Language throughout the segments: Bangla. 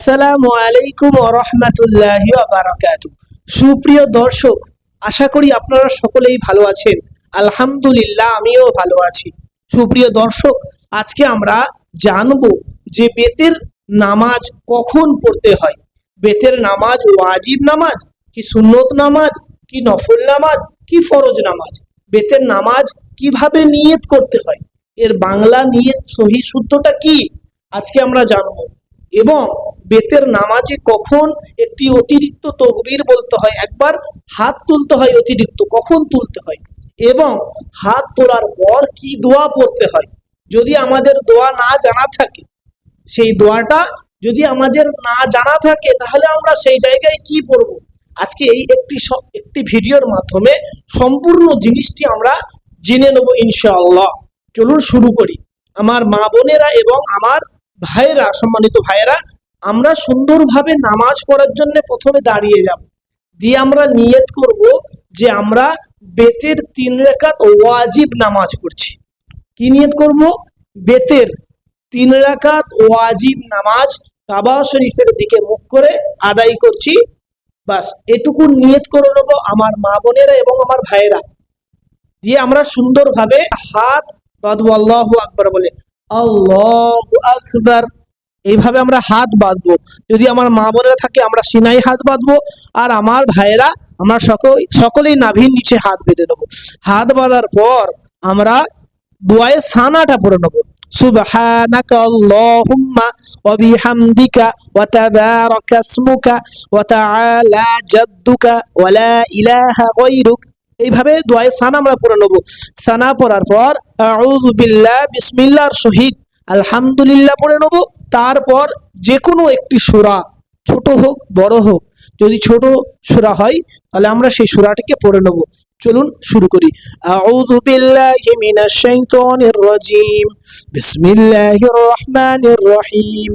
আসসালামু আলাইকুম ওয়া রাহমাতুল্লাহি ওয়া বারাকাতুহু। সুপ্রিয় দর্শক, আশা করি আপনারা সকলেই ভালো আছেন। আলহামদুলিল্লাহ, আমিও ভালো আছি। সুপ্রিয় দর্শক, আজকে আমরা জানব যে বেতের নামাজ কখন পড়তে হয়। বেতের নামাজ ওয়াজিব নামাজ, কি সুন্নত নামাজ, কি নফল নামাজ, কি ফরজ নামাজ। বেতের নামাজ কিভাবে নিয়ত করতে হয়, এর বাংলা নিয়ত সহি শুদ্ধটা কি, আজকে আমরা জানবো। এবং বেতের নামাজে কখন একটি অতিরিক্ত তকবীর বলতে হয়, একবার হাত তুলতে হয়, অতিরিক্ত কখন তুলতে হয়, এবং হাত তোলার পর কি দোয়া পড়তে হয়। যদি আমাদের দোয়া না জানা থাকে, সেই দোয়াটা যদি আমাদের না জানা থাকে, তাহলে আমরা সেই জায়গায় কি পড়বো। আজকে এই একটি ভিডিওর মাধ্যমে সম্পূর্ণ জিনিসটি আমরা জেনে নেব ইনশাআল্লাহ। চলুন শুরু করি। আমার মা বোনেরা এবং আমার ভাইয়েরা, সম্মানিত ভাইয়েরা, আমরা সুন্দরভাবে নামাজ পড়ার জন্য প্রথমে দাঁড়িয়ে যাব, দিয়ে আমরা নিয়ত করব যে আমরা বেতের 3 রাকাত ওয়াজিব নামাজ পড়ছি। কি নিয়ত করব? বেতের 3 রাকাত ওয়াজিব নামাজ কাবা শরীফের দিকে মুখ করে আদায় করছি। বাস এটুকু নিয়ত করে নেব আমার মা বোনেরা এবং আমার ভাইয়েরা। দিয়ে আমরা সুন্দরভাবে হাত বাঁধবো, আল্লাহু আকবার বলে, আল্লাহু আকবার। এইভাবে আমরা হাত বাঁধবো। যদি আমার মা বোনেরা থাকে, আমরা সিনাই হাত বাঁধবো, আর আমার ভাইয়েরা আমরা সকলেই নাভির নিচে হাত বেঁধে নেবো। হাত বাঁধার পর আমরা দোয়ায়ে সানাটা পড়ে নেবো। সুবহানাকা আল্লাহুম্মা ওয়া বিহামদিকা ওয়া তাবারাকা ইসমুকা ওয়া তাআলা জাদ্দুকা ওয়া লা ইলাহা গায়রুক। এইভাবে দোয়ায়ে সানা আমরা পড়ে নেবো। সানা পড়ার পর আউযু বিল্লাহ, বিসমিল্লাহর সহিত আলহামদুলিল্লাহ পড়ে নেবো। তারপর যে কোনো একটি সূরা, ছোট হোক বড় হোক, যদি ছোট সূরা হয় তাহলে আমরা সেই সূরাটিকে পড়ে নেব। চলুন শুরু করি। আউযু বিল্লাহি মিনাশ শাইতানির রাজীম, বিসমিল্লাহির রহমানির রহিম,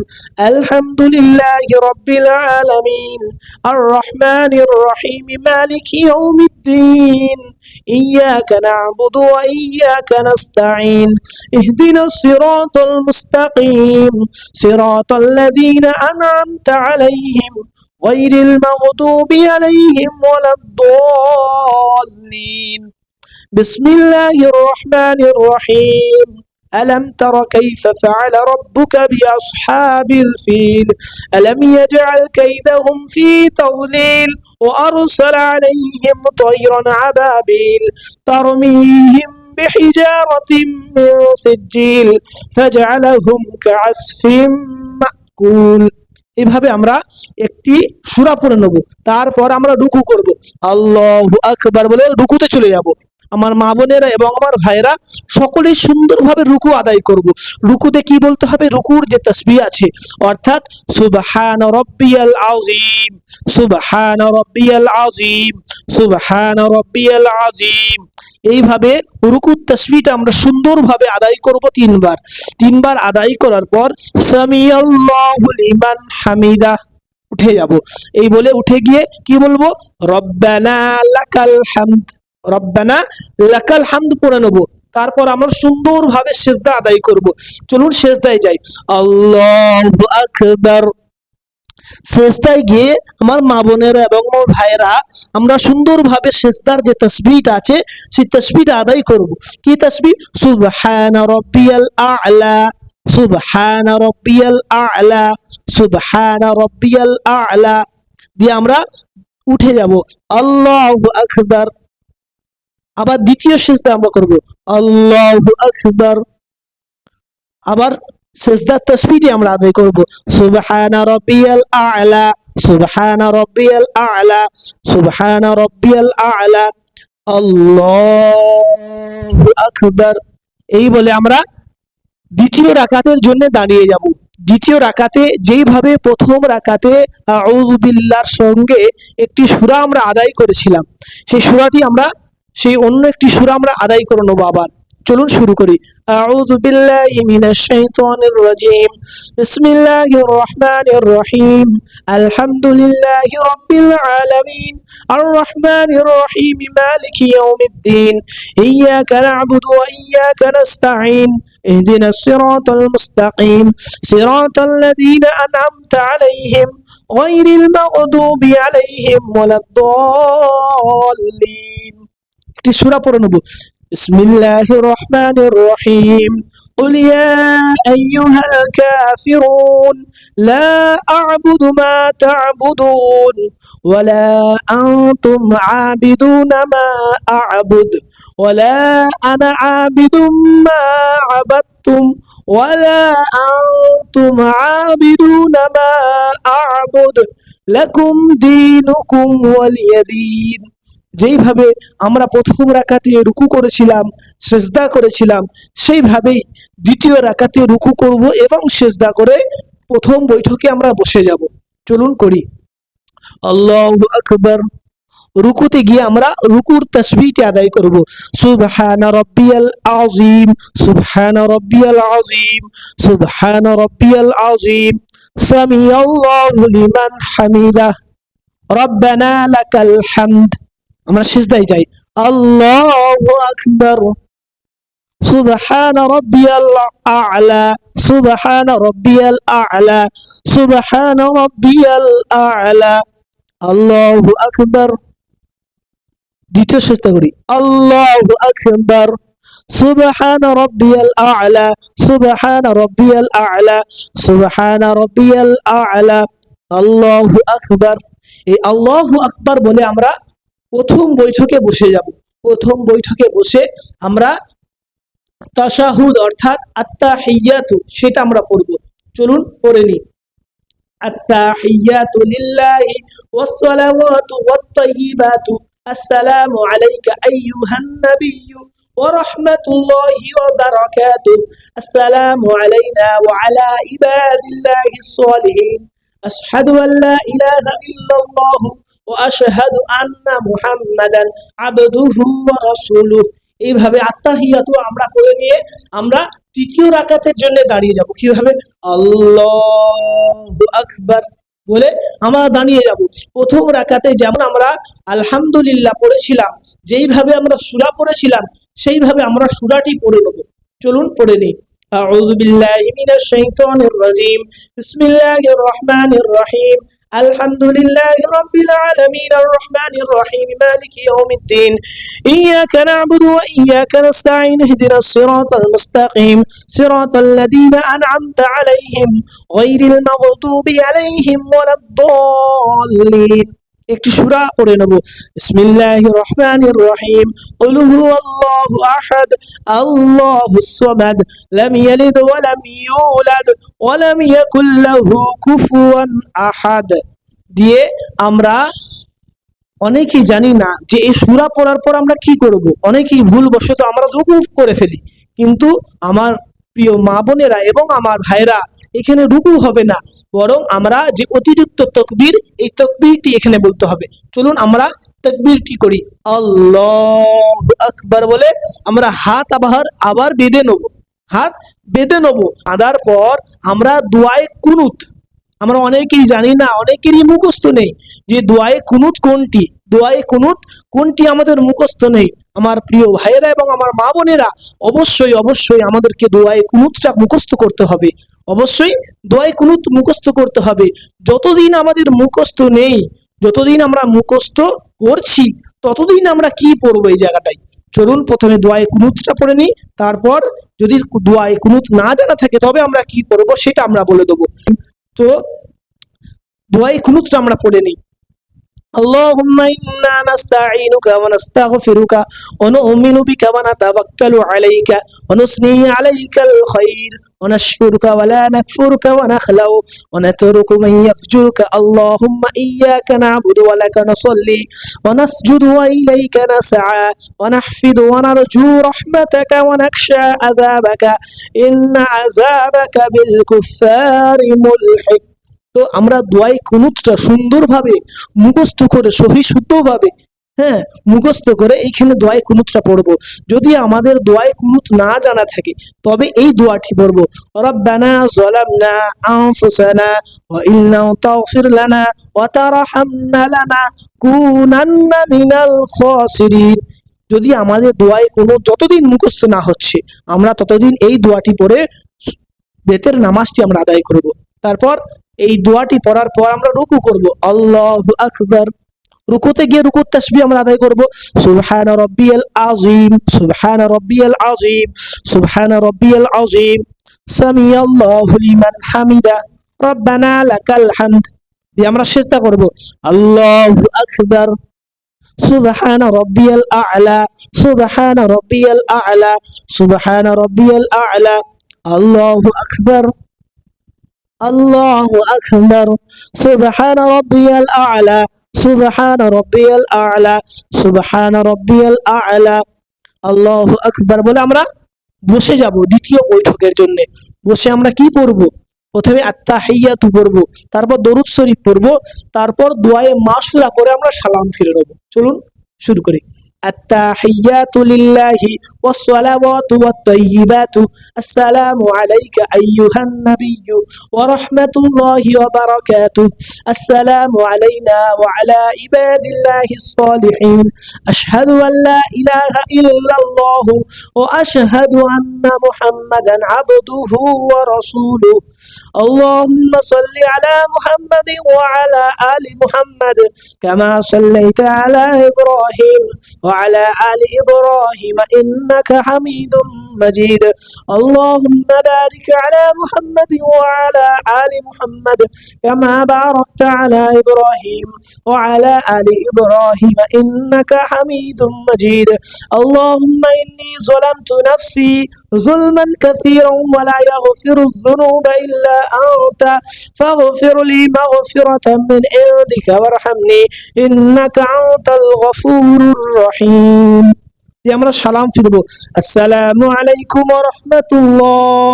আলহামদুলিল্লাহি রাব্বিল আলামিন, আর রহমানির রহিম, মালিকি ইয়াউমিদ্দিন, ইয়াকা না'বুদু ওয়া ইয়াকা নাস্তাঈন, ইহদিনাস সিরাতাল মুস্তাকিম, সিরাতাল লাযীনা আন'আমতা আলাইহিম غير المغضوب عليهم ولا الضالين. بسم الله الرحمن الرحيم. ألم تر كيف فعل ربك بأصحاب الفيل ألم يجعل كيدهم في تضليل وأرسل عليهم طيرا أبابيل ترميهم بحجارة من سجيل فجعلهم كعصف مأكول. এইভাবে আমরা একটি সূরা পড়ে নেব। তারপর আমরা রুকু করব, আল্লাহু আকবার বলে রুকুতে চলে যাব। আমার মা বোনেরা এবং আমার ভাইয়েরা সকলেই সুন্দরভাবে রুকু আদায় করব। রুকুতে কি বলতে হবে? রুকুর যে তাসবিহ আছে, অর্থাৎ সুবহান রাব্বিয়াল আযীম, সুবহান রাব্বিয়াল আযীম, সুবহান রাব্বিয়াল আযীম। এইভাবে রুকুর তাসবিহটা আমরা সুন্দরভাবে আদায় করব 3 বার। 3 বার আদায় করার পর সামিআল্লাহু লিমান হামিদা উঠে যাব। এই বলে উঠে গিয়ে কি বলবো? রব্বানা লাকাল হামদ, রব্বানা লাকাল হামদ পড়ে নেব। তারপর আমরা সুন্দরভাবে সিজদা আদায় করব। চলুন সিজদায় যাই। আল্লাহু আকবার। সিজদায় গিয়ে আমার মা বোনেরা এবং আমার ভাইয়েরা আমরা সুন্দরভাবে সিজদার যে তাসবিহটা আছে, সেই তাসবিহটা আদায় করব। কি তাসবিহ? সুবহান রাব্বিয়াল আ'লা, সুবহান রাব্বিয়াল আ'লা, সুবহান রাব্বিয়াল আ'লা। দিয়ে আমরা উঠে যাব, আল্লাহু আকবার। আবার দ্বিতীয় সিজদা আমরা করব, আল্লাহু আকবার। আবার সিজদার তাসবিহটি আমরা আদায় করব, সুবহানা রাব্বিয়াল আ'লা, সুবহানা রাব্বিয়াল আ'লা, সুবহানা রাব্বিয়াল আ'লা, আল্লাহু আকবার। এই বলে আমরা দ্বিতীয় রাকাতের জন্য দাঁড়িয়ে যাব। দ্বিতীয় রাকাতে যেইভাবে প্রথম রাকাতে আউযু বিল্লাহর সঙ্গে একটি সূরা আমরা আদায় করেছিলাম, সেই সূরাটি আমরা, সেই অন্য একটি সূরা আমরা আদায় করে নেব। আবার চলুন শুরু করি। আউযু বিল্লাহি মিনাশ শাইতানির রাজীম। বিসমিল্লাহির রহমানির রহিম। আলহামদুলিল্লাহি রাব্বিল আলামিন। আর রহমানির রহিম মালিকি ইয়াউমিদ্দিন। ইয়্যাকা না'বুদু ওয়া ইয়্যাকা নাস্তাঈন। ইহদিনাস সিরাতাল মুস্তাকিম। সিরাতাল লাযীনা আন'আমতা আলাইহিম গায়রিল মাগদুবি আলাইহিম ওয়ালাদ-দাল্লিন। একটি সূরা পড়ে নেব। বিসমিল্লাহির রহমানির রহিম। قل يا أيها الكافرون لا أعبد ما تعبدون ولا أنتم عابدون ما أعبد ولا أنا عابد ما عبدتم ولا أنتم عابدون ما أعبد لكم دينكم ولي دين। যেইভাবে আমরা প্রথম রাকাতে রুকু করেছিলাম, সেজদা করেছিলাম, সেইভাবেই দ্বিতীয় রাকাতে রুকু করব এবং সেজদা করে প্রথম বৈঠকে আমরা বসে যাব। চলুন করি। আল্লাহু আকবার। রুকুতে গিয়ে আমরা রুকুর তাসবিহটি আদায় করব। সুবহানা রাব্বিয়াল আযীম, সুবহানা রাব্বিয়াল আযীম, সুবহানা রাব্বিয়াল আযীম, সামিআল্লাহু লিমান হামিদাহ, রব্বানা লাকাল হামদ। আমরা সিজদায় যাই। আল্লাহু আকবার। সুবহান রাব্বিয়াল আ'লা, সুবহান রাব্বিয়াল আ'লা, সুবহান রাব্বিয়াল আ'লা। আল্লাহু আকবার। দ্বিতীয় সিজদা করি। আল্লাহু আকবার। সুবহান রাব্বিয়াল আ'লা, সুবহান রাব্বিয়াল আ'লা, সুবহান রাব্বিয়াল আ'লা। আল্লাহু আকবার। এই আল্লাহু আকবার বলে আমরা প্রথম বৈঠকে বসে যাব। প্রথম বৈঠকে বসে আমরা তাশাহুদ অর্থাৎ আত্তাহিয়াতু সেটা আমরা পড়ব। চলুন পড়ে নিই। আত্তাহিয়াতু লিল্লাহি ওয়াসসালাওয়াতু ওয়াত-তাইয়্যিবাতু আসসালামু আলাইকা আইয়ুহান নাবিয়্যু ওয়া রাহমাতুল্লাহি ওয়া বারাকাতুহু আসসালামু আলাইনা ওয়া আলা ইবাদিল্লাহিস সালিহিন আশহাদু আল লা ইলাহা ইল্লাল্লাহ وأشهد أن محمدا عبده ورسوله। এইভাবে আত্তাহিয়াতু আমরা করে নিয়ে আমরা তৃতীয় রাকাতের জন্য দাঁড়িয়ে যাব। কিভাবে? আল্লাহু আকবার বলে আমরা দাঁড়িয়ে যাব। প্রথম রাকাতে যেমন আমরা আলহামদুলিল্লাহ পড়েছিলাম, যেইভাবে আমরা সূরা পড়েছিলাম সেইভাবে আমরা সূরাটি পড়ে নেব। চলুন পড়ে নিই। আউযু বিল্লাহি মিনাশ শাইতানির রাজীম। বিসমিল্লাহির রহমানির রহিম। الحمد لله رب العالمين الرحمن الرحيم مالك يوم الدين إياك نعبد وإياك نستعين اهدنا الصراط المستقيم صراط الذين أنعمت عليهم غير المغضوب عليهم ولا الضالين। একটি সূরা পড়ে নেব। বিসমিল্লাহির রহমানির রহিম। কুল হুয়াল্লাহু আহাদ আল্লাহুস সামাদ লাম ইয়ালিদ ওয়া লাম ইউলাদ ওয়া লাম ইয়াকুল লাহু কুফুয়ান আহাদ দিয়ে আমরা অনেকেই জানি না যে এই সূরা পড়ার পর আমরা কি করব। অনেকেই ভুলবশত আমরা রুকু করে ফেলি, কিন্তু আমার প্রিয় মা বোনেরা এবং আমার ভাইরা এখানে রুকু হবে না, বরং আমরা যে অতিরিক্ত তাকবীর এই তাকবীরটি এখানে বলতে হবে। চলুন আমরা তাকবীরটি করি। আল্লাহু আকবার বলে আমরা হাত আবার বেঁধে নেব। হাত বেঁধে নেব। বাঁধার পর আমরা দুআয়ে কুনুত, আমরা অনেকেই জানি না, অনেকেরই মুখস্থ নেই যে দুআয়ে কুনুত কোনটি। দুআয়ে কুনুত কোনটি আমাদের মুখস্থ নেই। আমার প্রিয় ভাইয়েরা এবং আমার মা বোনেরা অবশ্যই অবশ্যই আমাদেরকে দুআয়ে কুনুতটা মুখস্থ করতে হবে। অবশ্যই দুআয়ে কুনুত মুখস্থ করতে হবে। যতদিন আমাদের মুখস্থ নেই, যতদিন আমরা মুখস্থ করছি, ততদিন আমরা কি পড়বো এই জায়গাটায়। চলুন প্রথমে দুআয়ে কুনুতটা পড়ে নিই, তারপর যদি দুআয়ে কুনুত না জানা থাকে তবে আমরা কি পড়বো সেটা আমরা বলে দেবো। তো দুআয়ে কুনুতটা আমরা পড়ে নিই। اللهم إنا نستعينك ونستغفرك ونؤمن بك ونتوكل عليك ونثني عليك الخير ونشكرك ولا نكفرك ونخلع ونترك من يفجرك اللهم إياك نعبد ولك نصلي ونسجد وإليك نسعى ونحفظ ونرجو رحمتك ونخشى عذابك إن عذابك بالكفار ملحق। তো আমরা দুআয়ে কুনুতটা সুন্দরভাবে মুখস্থ করে সহি শুদ্ধভাবে হ্যাঁ, মুখস্থ করে এইখানে দোয়ায়ে কুনুতটা পড়বো। যদি আমাদের দোয়ায়ে কুনুত না জানা থাকে তবে এই দোয়াটি পড়বো, রব্বানা যালামনা আনফুসানা ওয়া ইল্লাম তাগফির লানা ওয়া তারহামনা লানাকুনান্না মিনাল খাসিরিন। যদি আমাদের দোয়ায়ে কুনুত যতদিন মুখস্থ না হচ্ছে আমরা ততদিন এই দোয়াটি পড়ে বেতের নামাজটি আমরা আদায় করব। তারপর এই দোয়াটি পড়ার পর আমরা রুকু করব, আল্লাহু আকবার। রুকুতে গিয়ে রুকুর তাসবিহ আমরা আদায় করব, সুবহান রাব্বিয়াল আযীম, সুবহান রাব্বিয়াল আযীম, সুবহান রাব্বিয়াল আযীম, সামিআল্লাহু লিমান হামিদা, রব্বানা লাকাল হামদ। দিয়ে আমরা সিজদা করব, আল্লাহু আকবার, সুবহান রাব্বিয়াল আ'লা, সুবহান রাব্বিয়াল আ'লা, সুবহান রাব্বিয়াল আ'লা, আল্লাহু আকবার, আল্লাহু আকবার, সুবহান রাব্বিয়াল আ'লা, সুবহান রাব্বিয়াল আ'লা, সুবহান রাব্বিয়াল আ'লা, আল্লাহু আকবার বলে আমরা বসে যাব দ্বিতীয় বৈঠকের জন্য। বসে আমরা কি পড়ব? প্রথমে আত্তাহিয়াতু পড়ব, তারপর দরুদ শরীফ পড়ব, তারপর দোয়ায়ে মাসুরা করে আমরা সালাম ফিরে নেব। চলুন শুরু করি। التحيات لله والصلوات والطيبات السلام عليك أيها النبي ورحمة الله وبركاته السلام علينا وعلى عباد الله الصالحين أشهد أن لا إله إلا الله وأشهد أن محمدا عبده ورسوله اللهم صل على محمد وعلى آل محمد كما صليت على إبراهيم وعلى آل إبراهيم إنك حميد مجيد اللهم بارك على محمد وعلى آل محمد كما باركت على إبراهيم وعلى آل إبراهيم إنك حميد مجيد اللهم إني ظلمت نفسي ظلما كثيرا ولا يغفر الذنوب إلا أنت فاغفر لي مغفرة من عندك وارحمني إنك أنت الغفور الرحيم। আমরা সালাম ফিরবো, আসসালামু আলাইকুম ওয়া রাহমাতুল্লাহ,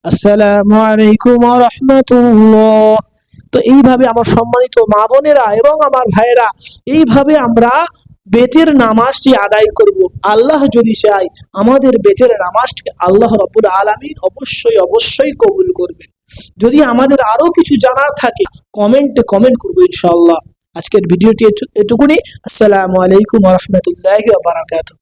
আসসালামু আলাইকুম ওয়া রাহমাতুল্লাহ। তো এইভাবে আমার সম্মানিত মা বোনেরা এবং আমার ভাইয়েরা, এইভাবে আমরা বেতের নামাজটি আদায় করব। আল্লাহ যদি চায় আমাদের বেতের নামাজটি আল্লাহ রাব্বুল আলামিন অবশ্যই অবশ্যই কবুল করবেন। যদি আমাদের আরো কিছু জানার থাকে কমেন্ট করবো ইনশাআল্লাহ। আজকের ভিডিওটি এটুকুনি। আসসালামু আলাইকুম ওয়া রাহমাতুল্লাহি ওয়া বারাকাতুহু।